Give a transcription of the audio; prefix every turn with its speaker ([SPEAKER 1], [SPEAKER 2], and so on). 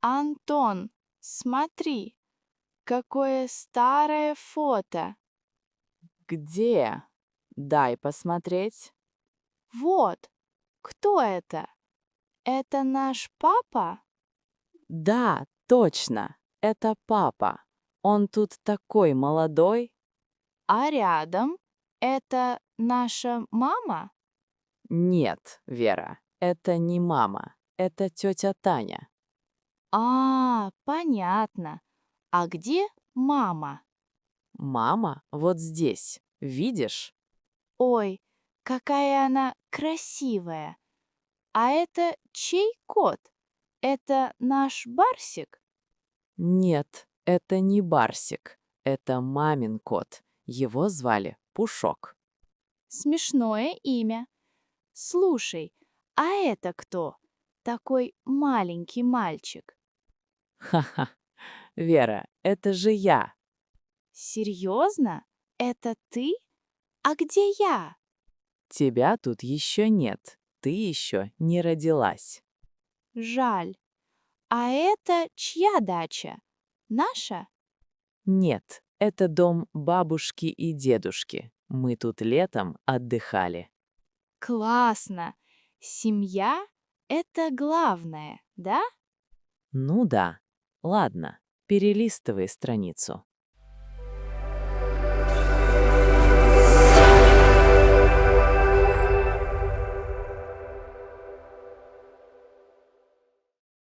[SPEAKER 1] Антон, смотри, какое старое фото.
[SPEAKER 2] Где? Дай посмотреть.
[SPEAKER 1] Вот, кто это? Это наш папа?
[SPEAKER 2] Да, точно, это папа. Он тут такой молодой.
[SPEAKER 1] А рядом это наша мама?
[SPEAKER 2] Нет, Вера, это не мама, это тетя Таня.
[SPEAKER 1] Понятно. А где мама?
[SPEAKER 2] Мама вот здесь, видишь?
[SPEAKER 1] Ой, какая она красивая. А это чей кот? Это наш Барсик?
[SPEAKER 2] Нет, это не Барсик, это мамин кот. Его звали Пушок.
[SPEAKER 1] Смешное имя. Слушай, а это кто? Такой маленький мальчик.
[SPEAKER 2] Ха-ха, Вера, это же я.
[SPEAKER 1] Серьезно? Это ты? А где я?
[SPEAKER 2] Тебя тут еще нет, ты еще не родилась.
[SPEAKER 1] Жаль. А это чья дача? Наша?
[SPEAKER 2] Нет, это дом бабушки и дедушки. Мы тут летом отдыхали.
[SPEAKER 1] Классно. Семья– это главное, да?
[SPEAKER 2] Ну да. Ладно, перелистывай страницу.